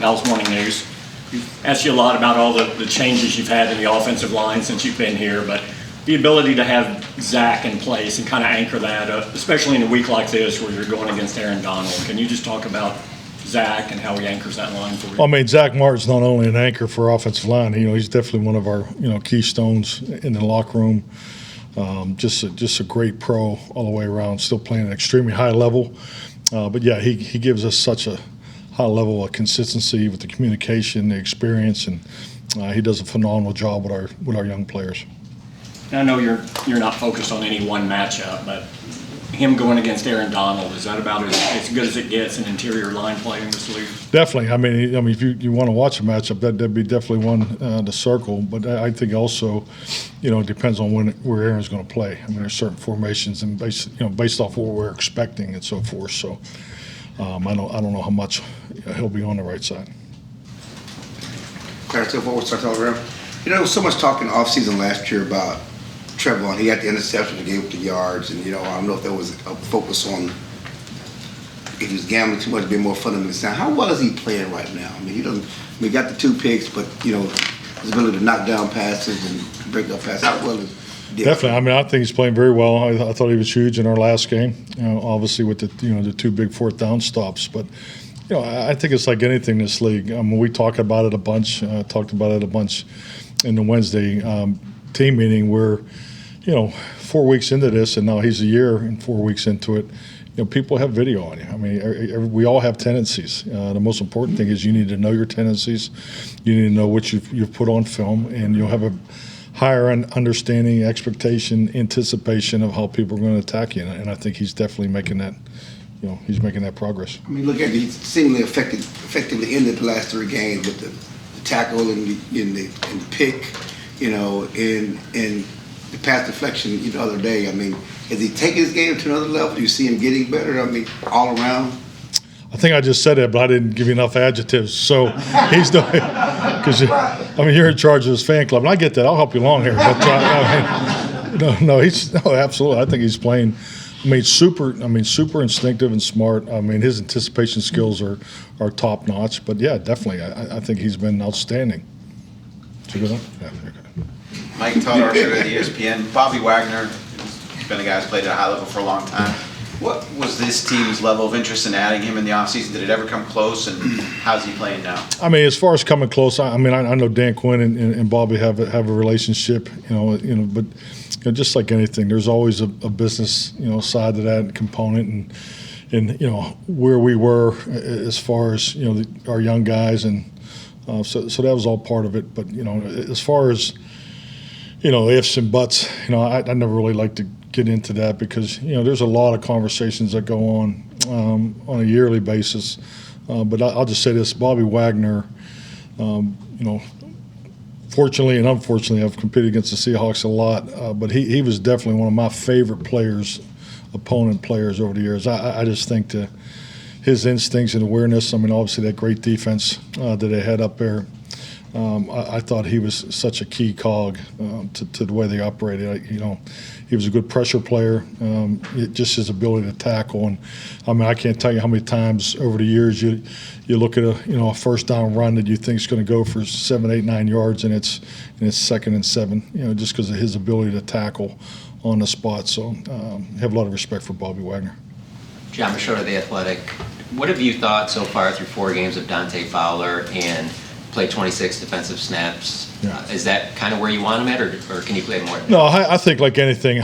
Dallas Morning News. We've asked you a lot about all the changes you've had in the offensive line since you've been here, but the ability to have Zack in place and kind of anchor that, especially in a week like this where you're going against Aaron Donald. Can you just talk about Zack and how he anchors that line for you? Well, I mean, Zack Martin's not only an anchor for offensive line. He's definitely one of our keystones in the locker room. Just a great pro all the way around. Still playing at an extremely high level, but yeah, he gives us such a high level of consistency with the communication, the experience, and he does a phenomenal job with our young players. I know you're not focused on any one matchup, but him going against Aaron Donald, is that about as good as it gets in interior line play in this league? Definitely. I mean, if you want to watch a matchup, that'd be definitely one to circle. But I think also, it depends on where Aaron's going to play. I mean, there's certain formations and based off what we're expecting and so forth. So I don't know how much he'll be on the right side. Clarence, before we start talking around, there was so much talk in the offseason last year about Trevor. He got the interception, he gave up the yards, and I don't know if there was a focus on if he was gambling too much, being more fundamental sound. How well is he playing right now? I mean, he got the 2 picks, but his ability to knock down passes and break up passes. How well is he? Definitely. I mean, I think he's playing very well. I thought he was huge in our last game. Obviously with the 2 big 4th down stops, but. I think it's like anything in this league. I mean, we talked about it a bunch in the Wednesday team meeting where, 4 weeks into this, and now he's a year and 4 weeks into it, people have video on you. I mean, we all have tendencies. The most important thing is you need to know your tendencies. You need to know what you've put on film, and you'll have a higher understanding, expectation, anticipation of how people are going to attack you. And I think he's definitely making that. He's making that progress. I mean, look at it. He's seemingly effectively ended the last 3 games with the tackle and the pick, and the pass deflection the other day. I mean, is he taking his game to another level? Do you see him getting better? I mean, all around? I think I just said that, but I didn't give you enough adjectives. So he's doing because you're in charge of his fan club, and I get that. I'll help you along here. But absolutely. I think he's playing. Super instinctive and smart. I mean, his anticipation skills are top notch. But yeah, definitely, I think he's been outstanding. Is it good? Yeah, very good. Mike Todd, our show at ESPN. Bobby Wagner, he's been a guy who's played at a high level for a long time. What was this team's level of interest in adding him in the offseason? Did it ever come close, and how's he playing now? I mean, as far as coming close, I know Dan Quinn and Bobby have a relationship, but just like anything, there's always a business, side to that component, and where we were as far as our young guys, and so that was all part of it. But as far as ifs and buts, I never really like to get into that because there's a lot of conversations that go on a yearly basis. But I'll just say this: Bobby Wagner, fortunately and unfortunately, I've competed against the Seahawks a lot, but he was definitely one of my favorite opponent players over the years. I just think that his instincts and awareness, obviously that great defense that they had up there, I thought he was such a key cog to the way they operated. He was a good pressure player, just his ability to tackle. And I can't tell you how many times over the years you look at a first down run that you think is going to go for 7, 8, 9 yards, and it's 2nd and 7. Just because of his ability to tackle on the spot. So I have a lot of respect for Bobby Wagner. John Machota, The Athletic. What have you thought so far through 4 games of Dante Fowler and played 26 defensive snaps? Yeah. Is that kind of where you want him at, or can you play more? No, I think like anything,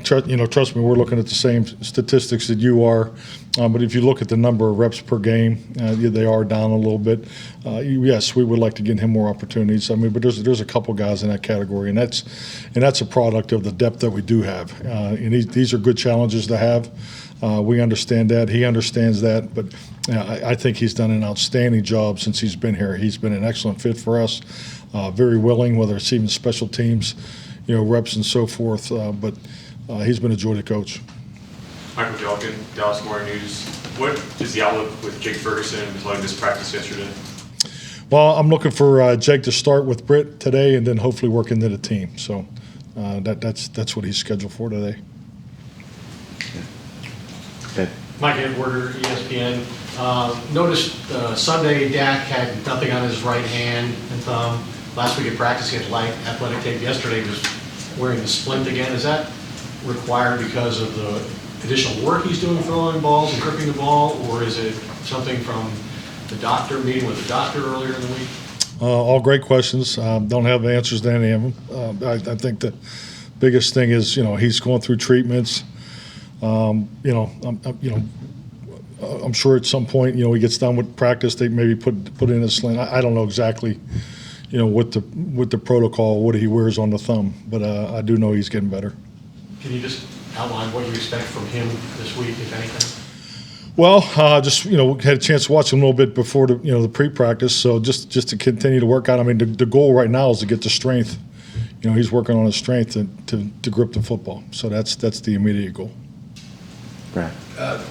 trust me, we're looking at the same statistics that you are. But if you look at the number of reps per game, they are down a little bit. Yes, we would like to get him more opportunities. But there's a couple guys in that category, and that's a product of the depth that we do have. And these are good challenges to have. We understand that. He understands that. But I think he's done an outstanding job since he's been here. He's been an excellent fit for us. Very willing, whether it's even special teams, reps and so forth. But he's been a joy to coach. Michael Jalkin, Dallas Morning News. What is the outlook with Jake Ferguson and this practice yesterday? Well, I'm looking for Jake to start with Britt today, and then hopefully work into the team. So that's what he's scheduled for today. Mike Edwarder, ESPN. Noticed Sunday Dak had nothing on his right hand and thumb. Last week at practice he had light athletic tape. Yesterday he was wearing the splint again. Is that required because of the additional work he's doing throwing balls and gripping the ball, or is it something from the doctor, meeting with the doctor earlier in the week? All great questions. Don't have the answers to any of them. I think the biggest thing is, he's going through treatments. I'm sure at some point, he gets done with practice, they maybe put in a sling. I don't know exactly, what the protocol, what he wears on the thumb, but I do know he's getting better. Can you just outline what you expect from him this week, if anything? Well, just had a chance to watch him a little bit before the pre-practice, so just to continue to work out. I mean, the goal right now is to get the strength. He's working on his strength to grip the football, so that's the immediate goal.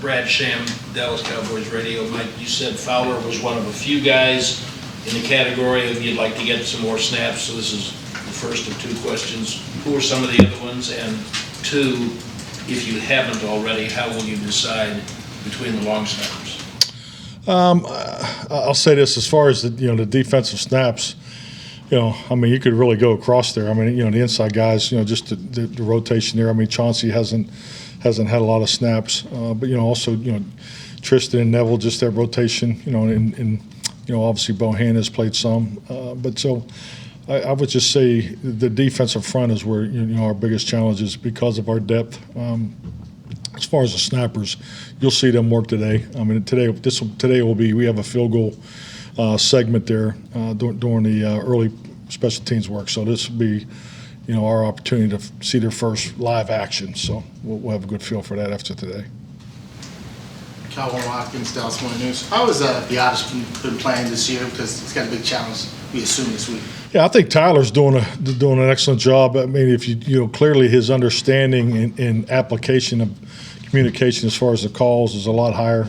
Brad Sham, Dallas Cowboys Radio. Mike, you said Fowler was one of a few guys in the category of you'd like to get some more snaps, so this is the first of two questions. Who are some of the other ones? And two, if you haven't already, how will you decide between the long snappers? I'll say this, as far as the defensive snaps, you could really go across there. I mean, the inside guys, just the rotation there. I mean, Chauncey hasn't had a lot of snaps, but also Tristan and Neville, just that rotation. And obviously Bohan has played some, but so I would just say the defensive front is where our biggest challenge is because of our depth. As far as the snappers, you'll see them work today. I mean, today will be, we have a field goal segment there during the early special teams work. So this will be, our opportunity to see their first live action. So we'll have a good feel for that after today. Calvin Watkins, Dallas Morning News. How has the Otters been playing this year? Because it's got a big challenge, we assume, this week. Yeah, I think Tyler's doing an excellent job. I mean, if clearly his understanding and application of communication as far as the calls is a lot higher,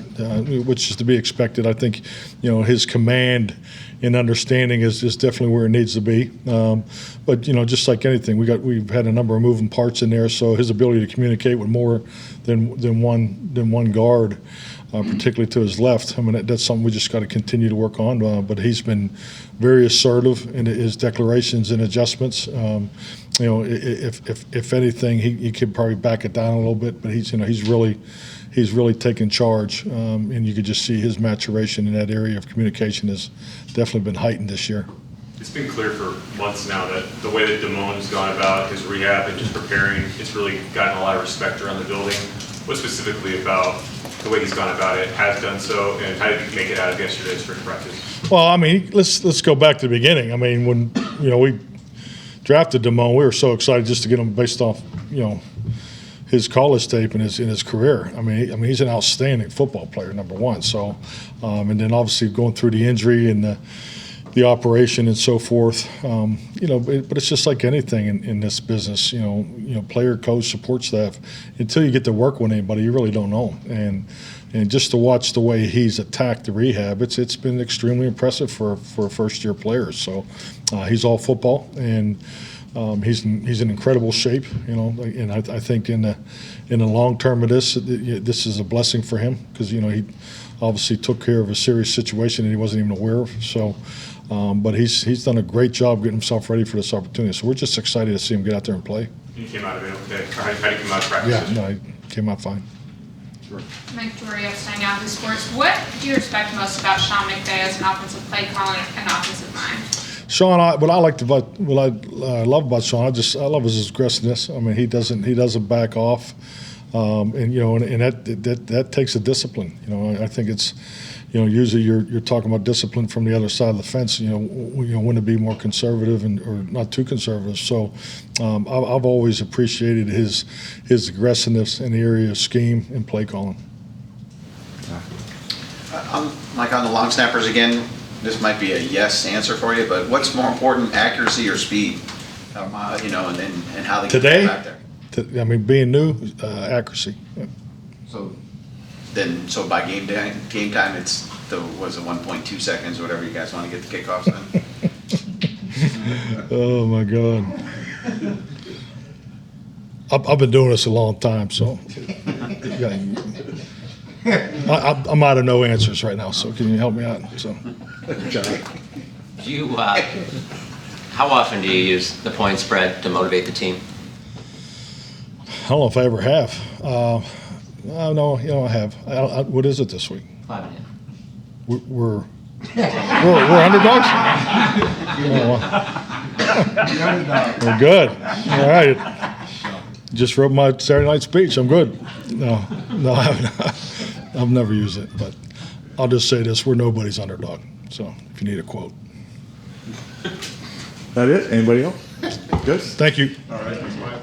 which is to be expected. I think, his command and understanding is definitely where it needs to be. But just like anything, we've had a number of moving parts in there, so his ability to communicate with more than one guard, particularly to his left. I mean, that's something we just got to continue to work on. But he's been very assertive in his declarations and adjustments. If anything, he could probably back it down a little bit. But he's really taken charge, and you could just see his maturation in that area of communication has definitely been heightened this year. It's been clear for months now that the way that Damone has gone about his rehab and just preparing, it's really gotten a lot of respect around the building. What specifically about the way he's gone about it has done so, and how did you make it out of yesterday's spring practice? Well, I mean, let's go back to the beginning. I mean, when we drafted Damone, we were so excited just to get him based off his college tape and his career. I mean, he's an outstanding football player, number one. So, and then obviously going through the injury and the operation and so forth. But it's just like anything in this business. Player, coach, support staff. Until you get to work with anybody, you really don't know. And just to watch the way he's attacked the rehab, it's been extremely impressive for first-year players. So he's all football, and he's in incredible shape. And I think in the long term of this is a blessing for him because he obviously took care of a serious situation that he wasn't even aware of. So. But he's done a great job getting himself ready for this opportunity. So we're just excited to see him get out there and play. He came out of it okay. How did he come out of practice? Yeah, no, he came out fine. Mike Doria, Yahoo Sports. What do you respect most about Sean McVay as an offensive play caller and offensive mind? Sean, what I love about Sean, I love his aggressiveness. I mean, he doesn't back off, and that takes a discipline. I think it's. Usually you're talking about discipline from the other side of the fence. When to be more conservative or not too conservative. So I've always appreciated his aggressiveness in the area of scheme and play calling. Mike, on the long snappers again, this might be a yes answer for you, but what's more important, accuracy or speed? And how they Today, get back there. I mean, being new, accuracy. Yeah. So by game time, it's was it 1.2 seconds or whatever you guys want to get the kickoffs in? Oh my God! I've been doing this a long time, so I'm out of no answers right now, so can you help me out? So, Do you, how often do you use the point spread to motivate the team? I don't know if I ever have. No, I have. What is it this week? 5.5. We're underdogs? We're good. All right. Just wrote my Saturday night speech. I'm good. No, I haven't. I've never used it, but I'll just say this: we're nobody's underdog. So if you need a quote. That it? Anybody else? Good. Thank you. All right. Thanks, Mike.